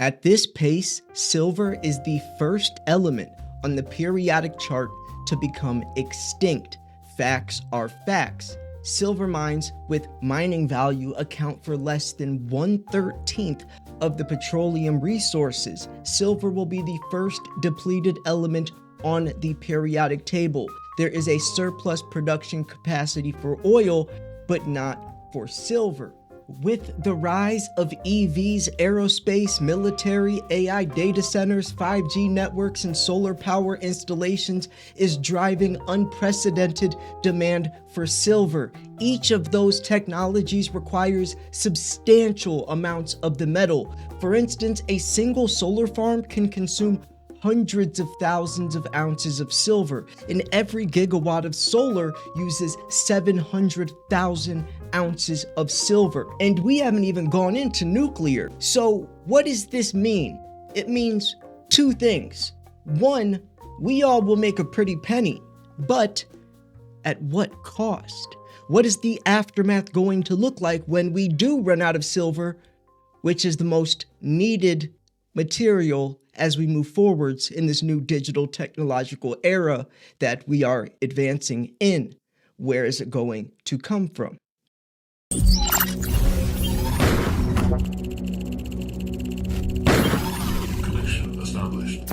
At this pace, silver is the first element on the periodic chart to become extinct. Facts are facts. Silver mines with mining value account for less than 1/13 of the petroleum resources. Silver will be the first depleted element on the periodic table. There is a surplus production capacity for oil, but not for silver. With the rise of EVs, aerospace, military, AI data centers, 5G networks, and solar power installations is driving unprecedented demand for silver. Each of those technologies requires substantial amounts of the metal. For instance, a single solar farm can consume hundreds of thousands of ounces of silver, and every gigawatt of solar uses 700,000 ounces of silver. And we haven't even gone into nuclear. So what does this mean? It means two things. One, we all will make a pretty penny, but at what cost? What is the aftermath going to look like when we do run out of silver, which is the most needed material as we move forwards in this new digital technological era that we are advancing in? Where is it going to come from? Connection established.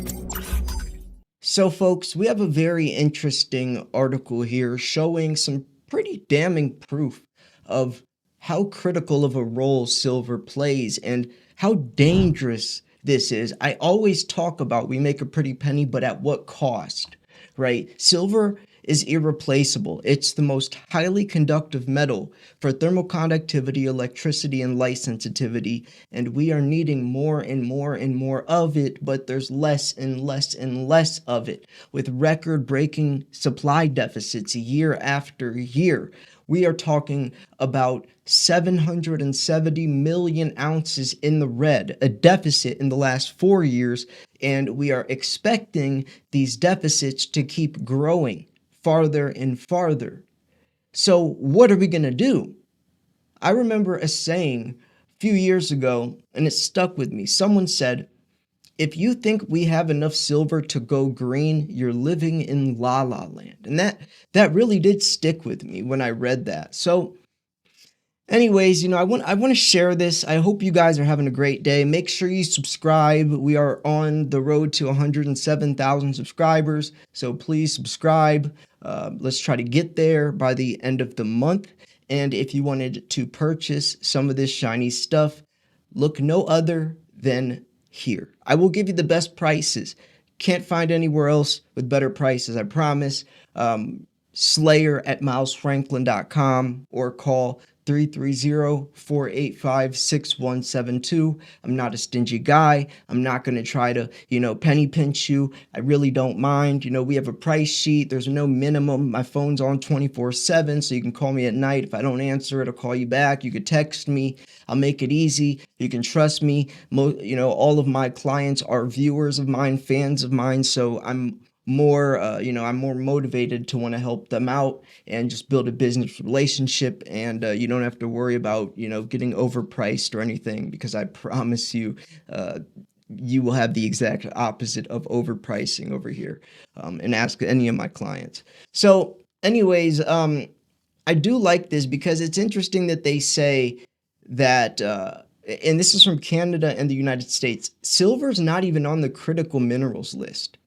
So folks, we have a very interesting article here showing some pretty damning proof of how critical of a role silver plays and how dangerous this is. I always talk about we make a pretty penny, but at what cost, right? Silver is irreplaceable. It's the most highly conductive metal for thermal conductivity, electricity, and light sensitivity, and we are needing more and more and more of it, but there's less and less and less of it, with record-breaking supply deficits year after year. We are talking about 770 million ounces in the red, a deficit in the last 4 years, and we are expecting these deficits to keep growing farther and farther. So what are we going to do? I remember a saying a few years ago, and it stuck with me. Someone said, if you think we have enough silver to go green, you're living in La La Land. And that really did stick with me when I read that. So anyways, I want to share this. I hope you guys are having a great day. Make sure you subscribe. We are on the road to 107,000 subscribers, so please subscribe. Let's try to get there by the end of the month. And if you wanted to purchase some of this shiny stuff, look no other than here. I will give you the best prices. Can't find anywhere else with better prices, I promise. Slayer@milesfranklin.com or call 330-485-6172. I'm not a stingy guy. I'm not going to try to, penny pinch you. I really don't mind. We have a price sheet. There's no minimum. My phone's on 24/7, so you can call me at night. If I don't answer it, I'll call you back. You could text me. I'll make it easy. You can trust me. All of my clients are viewers of mine, fans of mine, so I'm more motivated to want to help them out and just build a business relationship. And you don't have to worry about, getting overpriced or anything, because I promise you, you will have the exact opposite of overpricing over here. And ask any of my clients. So anyways, I do like this because it's interesting that they say that, and this is from Canada and the United States, silver's not even on the critical minerals list.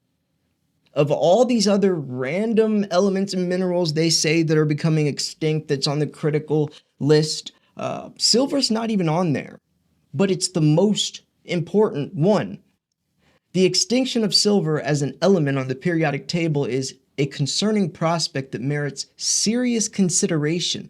Of all these other random elements and minerals they say that are becoming extinct that's on the critical list, silver's not even on there, but it's the most important one. The extinction of silver as an element on the periodic table is a concerning prospect that merits serious consideration.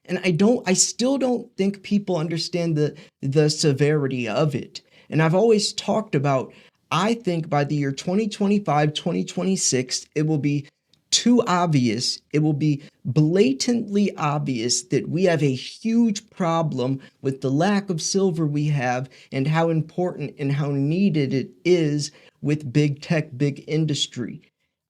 And I still don't think people understand the severity of it. And I've always talked about, I think by the year 2025, 2026, it will be too obvious. It will be blatantly obvious that we have a huge problem with the lack of silver we have and how important and how needed it is with big tech, big industry.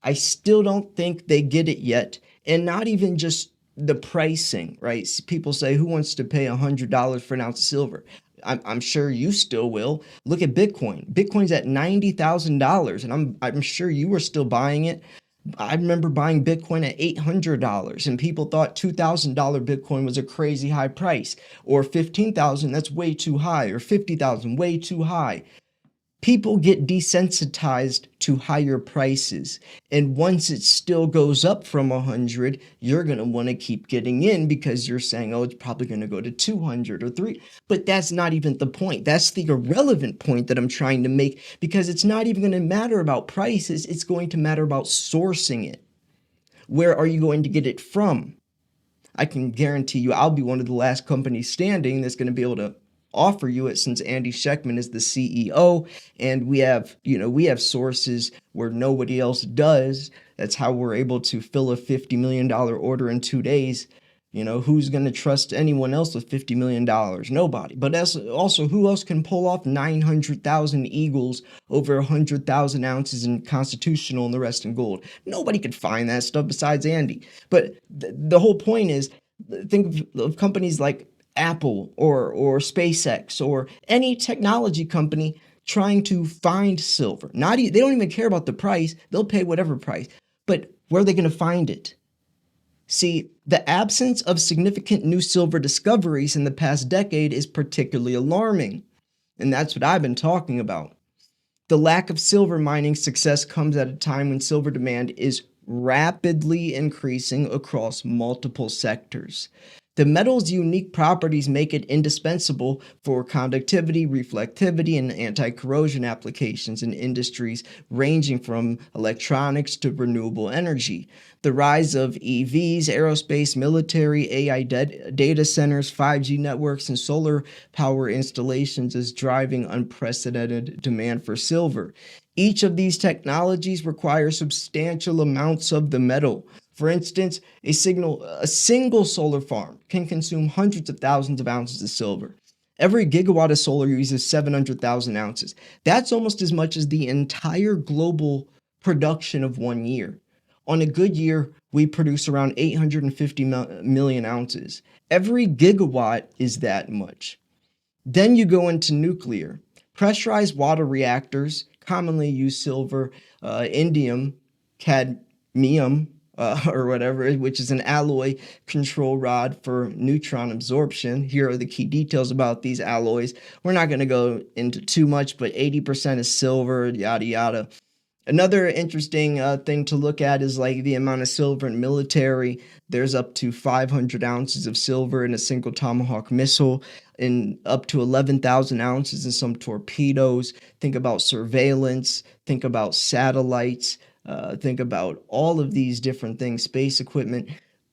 I still don't think they get it yet. And not even just the pricing, right? People say, who wants to pay $100 for an ounce of silver? I'm sure you still will. Look at Bitcoin. Bitcoin's at $90,000, and I'm sure you were still buying it. I remember buying Bitcoin at $800, and people thought $2,000 Bitcoin was a crazy high price, or 15,000, that's way too high, or 50,000, way too high. People get desensitized to higher prices, and once it still goes up from 100, you're going to want to keep getting in because you're saying, oh, it's probably going to go to 200 or 3. But that's not even the point. That's the irrelevant point that I'm trying to make, because it's not even going to matter about prices. It's going to matter about sourcing it. Where are you going to get it from? I can guarantee you I'll be one of the last companies standing that's going to be able to offer you it, since Andy Schectman is the CEO, and we have sources where nobody else does. That's how we're able to fill a $50 million order in 2 days. Who's going to trust anyone else with $50 million? Nobody. But that's also, who else can pull off 900,000 Eagles, over 100,000 ounces in constitutional and the rest in gold? Nobody could find that stuff besides Andy. But the whole point is, think of companies like Apple or SpaceX or any technology company trying to find silver. They don't even care about the price. They'll pay whatever price. But where are they going to find it? See, the absence of significant new silver discoveries in the past decade is particularly alarming, and that's what I've been talking about. The lack of silver mining success comes at a time when silver demand is rapidly increasing across multiple sectors. The metal's unique properties make it indispensable for conductivity, reflectivity, and anti-corrosion applications in industries ranging from electronics to renewable energy. The rise of EVs, aerospace, military, AI data centers, 5G networks, and solar power installations is driving unprecedented demand for silver. Each of these technologies requires substantial amounts of the metal. For instance, a single solar farm can consume hundreds of thousands of ounces of silver. Every gigawatt of solar uses 700,000 ounces. That's almost as much as the entire global production of 1 year. On a good year, we produce around 850 million ounces. Every gigawatt is that much. Then you go into nuclear. Pressurized water reactors commonly use silver, indium, cadmium, or whatever, which is an alloy control rod for neutron absorption. Here are the key details about these alloys. We're not going to go into too much, but 80% is silver, yada yada. Another interesting thing to look at is like the amount of silver in military. There's up to 500 ounces of silver in a single Tomahawk missile, and up to 11,000 ounces in some torpedoes. Think about surveillance, think about satellites, think about all of these different things, space equipment.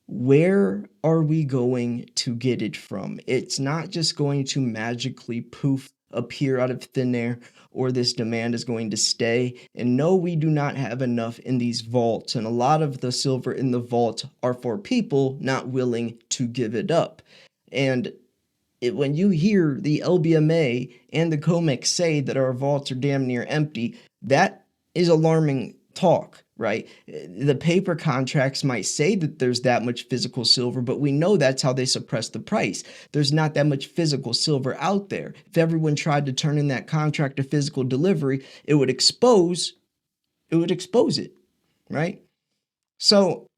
Where are we going to get it from? It's not just going to magically poof appear out of thin air, or this demand is going to stay. And no, we do not have enough in these vaults. And a lot of the silver in the vault are for people not willing to give it up. And when you hear the LBMA and the COMEX say that our vaults are damn near empty, that is alarming talk, right? The paper contracts might say that there's that much physical silver, but we know that's how they suppress the price. There's not that much physical silver out there. If everyone tried to turn in that contract to physical delivery, it would expose it, right? So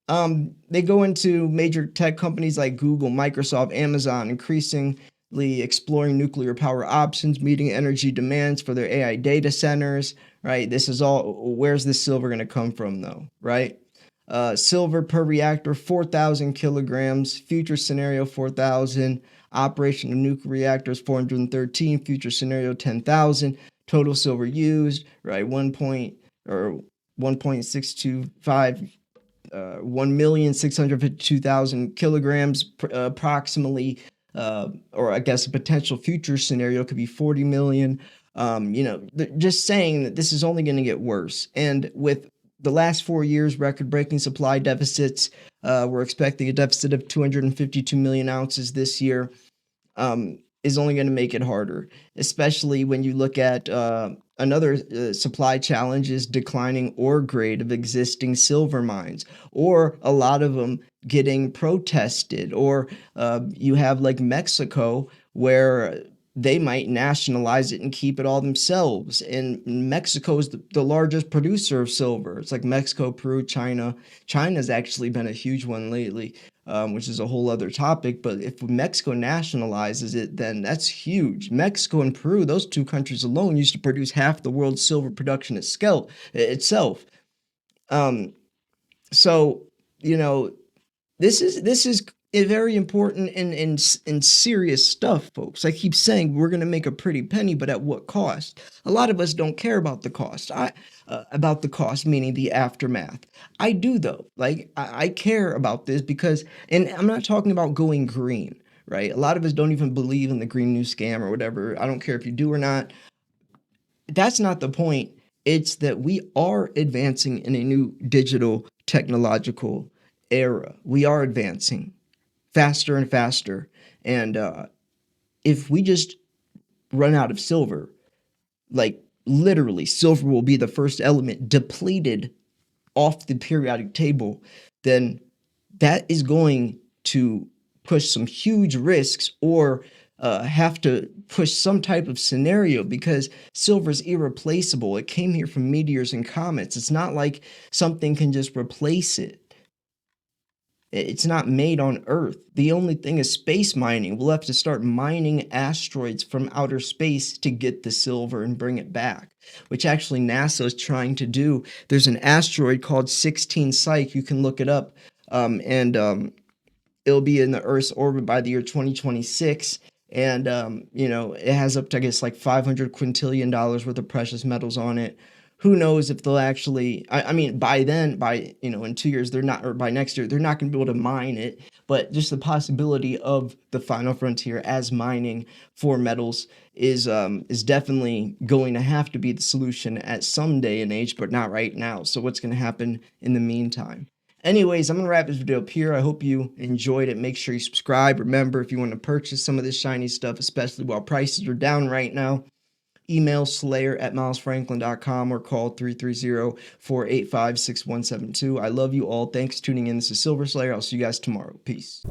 they go into major tech companies like Google, Microsoft, Amazon, increasingly exploring nuclear power options, meeting energy demands for their AI data centers, right? This is all, where's this silver going to come from though, right? Silver per reactor, 4,000 kilograms, future scenario 4,000, operation of nuclear reactors 413, future scenario 10,000, total silver used, right? 1.625 1,652,000 kilograms approximately, or I guess a potential future scenario could be 40 million. Just saying that this is only going to get worse. And with the last 4 years, record-breaking supply deficits, we're expecting a deficit of 252 million ounces this year. Is only going to make it harder, especially when you look at another supply challenge is declining ore grade of existing silver mines, or a lot of them getting protested, or you have like Mexico where they might nationalize it and keep it all themselves. And Mexico is the largest producer of silver. It's like Mexico, Peru, China. China's actually been a huge one lately, which is a whole other topic. But if Mexico nationalizes it, then that's huge. Mexico and Peru, those two countries alone, used to produce half the world's silver production itself. Um, so, you know, this is very important and serious stuff, folks. I keep saying we're gonna make a pretty penny, but at what cost? A lot of us don't care about the cost. About the cost, meaning the aftermath. I do though. Like I care about this because, and I'm not talking about going green, right? A lot of us don't even believe in the green new scam or whatever. I don't care if you do or not. That's not the point. It's that we are advancing in a new digital technological era. We are advancing faster and faster. And if we just run out of silver, like literally, silver will be the first element depleted off the periodic table, then that is going to push some huge risks or have to push some type of scenario because silver is irreplaceable. It came here from meteors and comets. It's not like something can just replace it. It's not made on Earth. The only thing is space mining. We'll have to start mining asteroids from outer space to get the silver and bring it back, which actually NASA is trying to do. There's an asteroid called 16 Psyche. You can look it up. And It'll be in the Earth's orbit by the year 2026. And, it has up to, I guess, like $500 quintillion worth of precious metals on it. Who knows if they'll actually, I mean, by then, in 2 years, they're not, or by next year, they're not going to be able to mine it. But just the possibility of the final frontier as mining for metals is definitely going to have to be the solution at some day and age, but not right now. So what's going to happen in the meantime? Anyways, I'm going to wrap this video up here. I hope you enjoyed it. Make sure you subscribe. Remember, if you want to purchase some of this shiny stuff, especially while prices are down right now, email slayer@milesfranklin.com or call 330-485-6172. I love you all. Thanks for tuning in. This is Silver Slayer. I'll see you guys tomorrow. Peace.